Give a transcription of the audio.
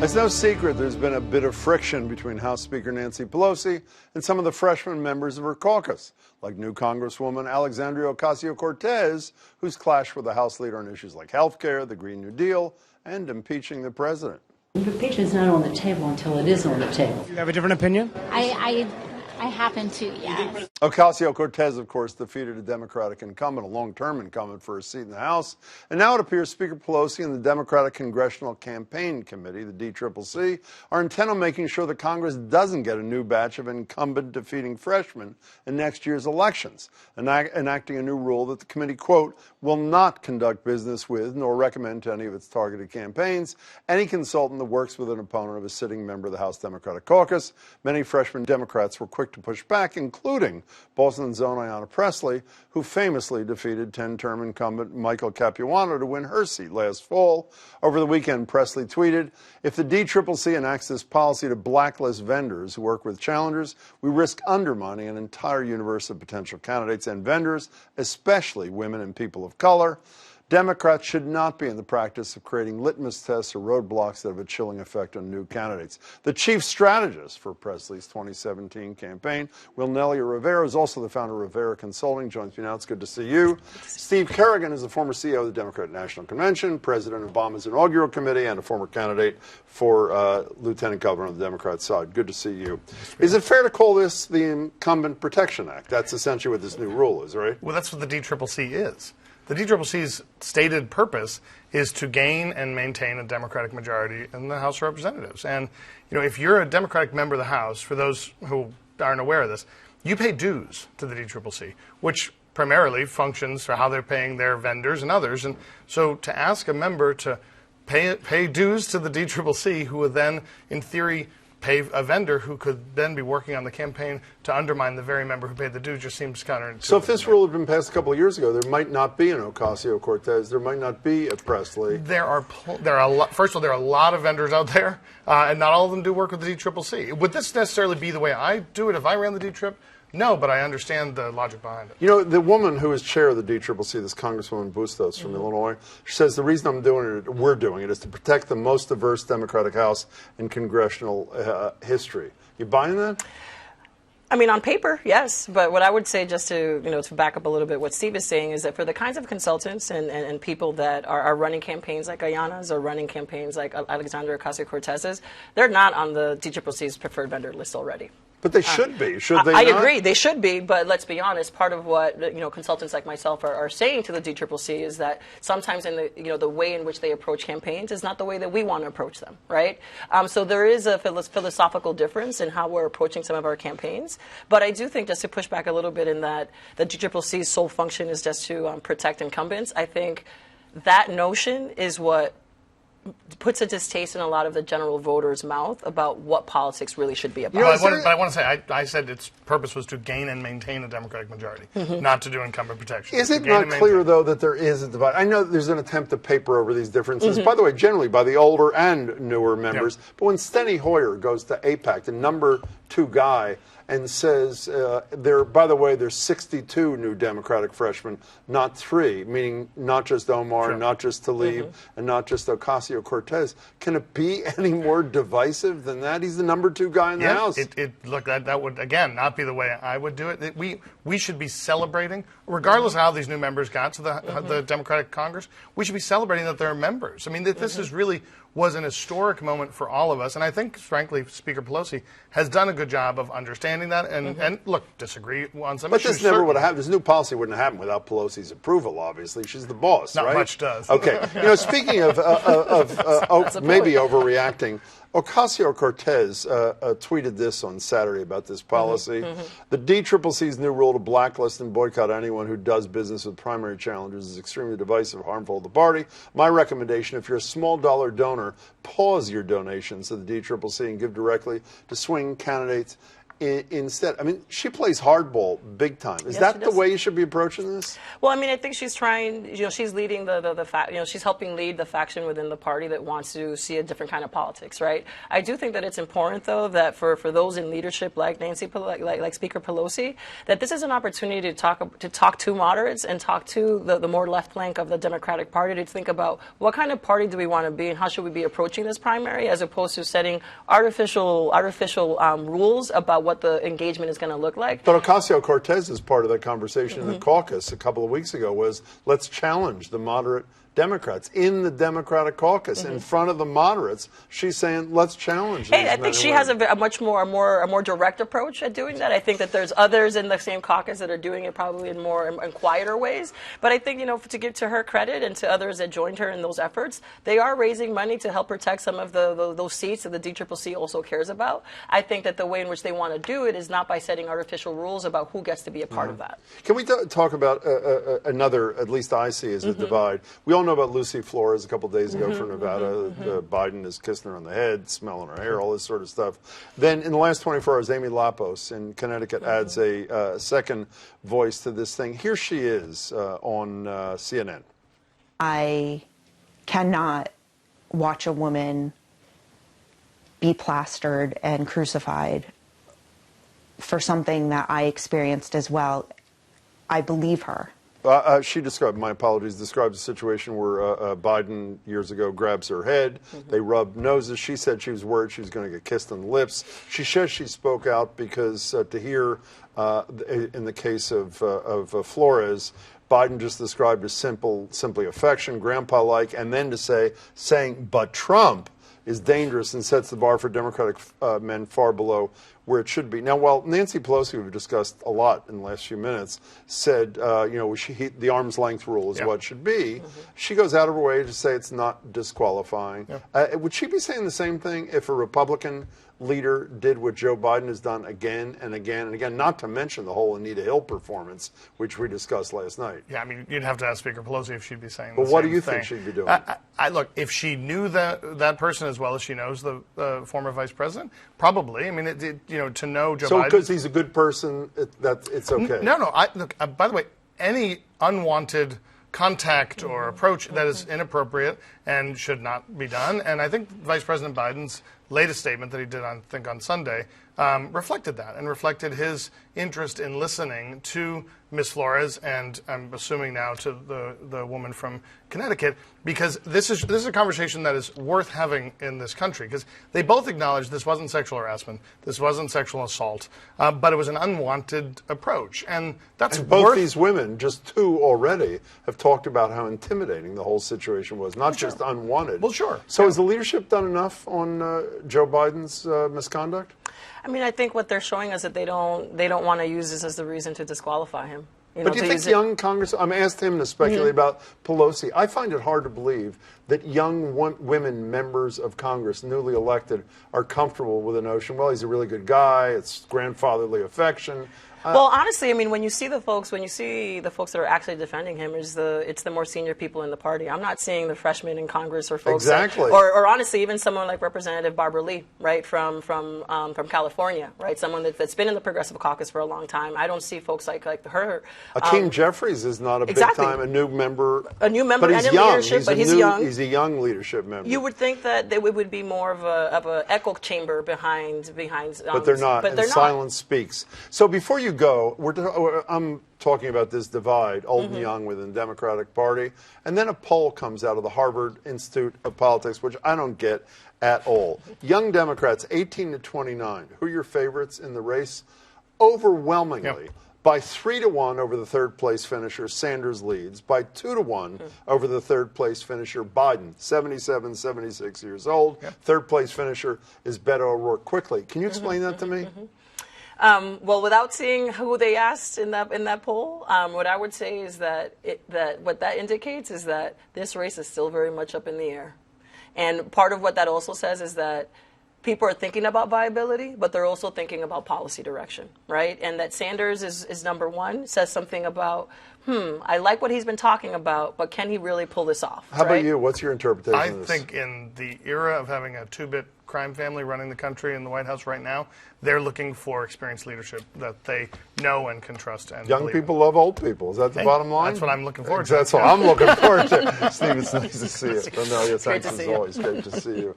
It's no secret there's been a bit of friction between House Speaker Nancy Pelosi and some of the freshman members of her caucus, like new Congresswoman Alexandria Ocasio-Cortez, who's clashed with the House leader on issues like health care, the Green New Deal, and impeaching the president. Impeachment is not on the table until it is on the table. You have a different opinion? I happen to, yes. Ocasio-Cortez, of course, defeated a Democratic incumbent, a long-term incumbent, for a seat in the House. And now it appears Speaker Pelosi and the Democratic Congressional Campaign Committee, the DCCC, are intent on making sure that Congress doesn't get a new batch of incumbent-defeating freshmen in next year's elections, enacting a new rule that the committee, quote, will not conduct business with nor recommend to any of its targeted campaigns any consultant that works with an opponent of a sitting member of the House Democratic Caucus. Many freshman Democrats were quick to push back, including Boston's own Ayanna Pressley, who famously defeated 10-term incumbent Michael Capuano to win her seat last fall. Over the weekend, Pressley tweeted, "If the DCCC enacts this policy to blacklist vendors who work with challengers, we risk undermining an entire universe of potential candidates and vendors, especially women and people of color. Democrats should not be in the practice of creating litmus tests or roadblocks that have a chilling effect on new candidates." The chief strategist for Pressley's 2017 campaign, Wilnelia Rivera, is also the founder of Rivera Consulting, joins me now. It's good to see you. Steve Kerrigan is the former CEO of the Democratic National Convention, president of Obama's Inaugural Committee, and a former candidate for lieutenant governor on the Democrat side. Good to see you. Is it fair to call this the Incumbent Protection Act? That's essentially what this new rule is, right? Well, that's what the DCCC is. The DCCC's stated purpose is to gain and maintain a Democratic majority in the House of Representatives. And, you know, if you're a Democratic member of the House, for those who aren't aware of this, you pay dues to the DCCC, which primarily functions for how they're paying their vendors and others. And so to ask a member to pay dues to the DCCC, who would then, in theory, pay a vendor who could then be working on the campaign to undermine the very member who paid the dues, just seems counterintuitive. So if this rule had been passed a couple of years ago, there might not be an Ocasio-Cortez, there might not be a Pressley. First of all, there are a lot of vendors out there, and not all of them do work with the DCCC. Would this necessarily be the way I do it if I ran the DCCC? No, but I understand the logic behind it. You know, the woman who is chair of the DCCC, this Congresswoman Bustos from Illinois, she says the reason we're doing it, is to protect the most diverse Democratic House in Congressional history. You buying that? I mean, on paper, yes. But what I would say, just to to back up a little bit what Steve is saying, is that for the kinds of consultants and people that are running campaigns like Ayanna's or running campaigns like Alexandria Ocasio-Cortez's, they're not on the DCCC's preferred vendor list already. But they should be, should they not? I agree, they should be, but let's be honest, part of what consultants like myself are saying to the DCCC is that sometimes in the way in which they approach campaigns is not the way that we want to approach them, right? So there is a philosophical difference in how we're approaching some of our campaigns, but I do think, just to push back a little bit, in that the DCCC's sole function is just to protect incumbents. I think that notion is what puts a distaste in a lot of the general voters' mouth about what politics really should be about. But I want to say, I said its purpose was to gain and maintain a Democratic majority, not to do incumbent protection. Is it not clear, though, that there is a divide? I know there's an attempt to paper over these differences, by the way, generally by the older and newer members. Yep. But when Steny Hoyer goes to AIPAC, the number 2 guy, and says, by the way, there's 62 new Democratic freshmen, not 3, meaning not just Omar, not just Tlaib, and not just Ocasio-Cortez. Can it be any more divisive than that? He's the number 2 guy in the House. Look, that would, again, not be the way I would do it. We should be celebrating, regardless of how these new members got to the Democratic Congress, we should be celebrating that they're members. I mean, this is really was an historic moment for all of us. And I think, frankly, Speaker Pelosi has done a good job of understanding that and look, disagree on some issues. But this never would have happened. This new policy wouldn't have happened without Pelosi's approval, obviously. She's the boss, right? Not much does. Okay. Speaking of maybe overreacting, Ocasio-Cortez tweeted this on Saturday about this policy. The DCCC's new rule to blacklist and boycott anyone who does business with primary challengers is extremely divisive, harmful to the party. My recommendation, if you're a small dollar donor, pause your donations to the DCCC and give directly to swing candidates instead? I mean, she plays hardball big time. Is Yes, that she the does. way you should be approaching this? Well, I mean, I think she's trying, she's leading she's helping lead the faction within the party that wants to see a different kind of politics, right? I do think that it's important, though, that for those in leadership like like Speaker Pelosi, that this is an opportunity to talk to moderates and talk to the more left flank of the Democratic Party to think about what kind of party do we want to be and how should we be approaching this primary, as opposed to setting artificial rules about what the engagement is going to look like. But Ocasio-Cortez is part of that conversation in the caucus a couple of weeks ago was, let's challenge the moderate Democrats in the Democratic caucus in front of the moderates. She's saying, let's challenge these Hey, I think she has a much more direct approach at doing that. I think that there's others in the same caucus that are doing it probably in more in quieter ways. But I think, to give to her credit and to others that joined her in those efforts, they are raising money to help protect some of those seats that the DCCC also cares about. I think that the way in which they want to do it is not by setting artificial rules about who gets to be a part of that. Can we talk about another, at least I see as a divide? We all know about Lucy Flores a couple of days ago from Nevada. Biden is kissing her on the head, smelling her hair, all this sort of stuff. Then in the last 24 hours, Amy Lapos in Connecticut adds a second voice to this thing. Here she is on CNN. I cannot watch a woman be plastered and crucified for something that I experienced as well. I believe her. She described a situation where Biden years ago grabs her head. They rub noses. She said she was worried she was going to get kissed on the lips. She says she spoke out because to hear, in the case of Flores, Biden just described as simply affection, grandpa-like, and then saying, but Trump is dangerous and sets the bar for Democratic men far below where it should be. Now, while Nancy Pelosi, we've discussed a lot in the last few minutes, said, the arm's length rule is what should be, she goes out of her way to say it's not disqualifying. Would she be saying the same thing if a Republican leader did what Joe Biden has done again and again and again, not to mention the whole Anita Hill performance, which we discussed last night? Yeah, I mean, you'd have to ask Speaker Pelosi if she'd be saying the But same what do you thing. think she'd be doing? Look, if she knew that person as well as she knows the former vice president, probably. I mean, to know Joe Biden. So because he's a good person, it's okay? No. Look, by the way, any unwanted contact or approach that is inappropriate and should not be done. And I think Vice President Biden's latest statement that he did, I think, on Sunday, reflected that and reflected his interest in listening to Ms. Flores and I'm assuming now to the woman from Connecticut, because this is a conversation that is worth having in this country, because they both acknowledge this wasn't sexual harassment, this wasn't sexual assault, but it was an unwanted approach. And that's both these women, just two already, have talked about how intimidating the whole situation was, not just unwanted. Well, sure. So has the leadership done enough on Joe Biden's misconduct? I mean, I think what they're showing us that they don't want to use this as the reason to disqualify him. But do you think young Congress, I asked him to speculate about Pelosi. I find it hard to believe that young women members of Congress, newly elected, are comfortable with the notion, well, he's a really good guy, it's grandfatherly affection. Well, honestly, I mean, when you see the folks that are actually defending him, it's the more senior people in the party. I'm not seeing the freshmen in Congress or folks or honestly, even someone like Representative Barbara Lee, right, from California, right, someone that's been in the Progressive Caucus for a long time. I don't see folks like her. Hakeem Jeffries is not a big time, a new member, but he's young. He's young. He's a young leadership member. You would think that it would be more of a echo chamber behind. But they're not. But they're silence speaks. So before you go, I'm talking about this divide, old and young within the Democratic Party, and then a poll comes out of the Harvard Institute of Politics, which I don't get at all. Young Democrats, 18 to 29, who are your favorites in the race? Overwhelmingly. By 3-1 over the third place finisher, Sanders leads. By 2-1 over the third place finisher, Biden, 77, 76 years old. Third place finisher is Beto O'Rourke. Quickly, can you explain that to me? Well, without seeing who they asked in that poll, what I would say is that what that indicates is that this race is still very much up in the air. And part of what that also says is that people are thinking about viability, but they're also thinking about policy direction, right? And that Sanders is number one, says something about, I like what he's been talking about, but can he really pull this off? How about you? What's your interpretation I of this? think in the era of having a two-bit crime family running the country in the White House right now, they're looking for experienced leadership that they know and can trust. And Young believe in. people love old people. Is that the bottom line? That's what I'm looking forward to. That's what I'm looking forward to. Steve, it's nice to see you. Wilnelia, Great thanks to as see you. always. Great to see you.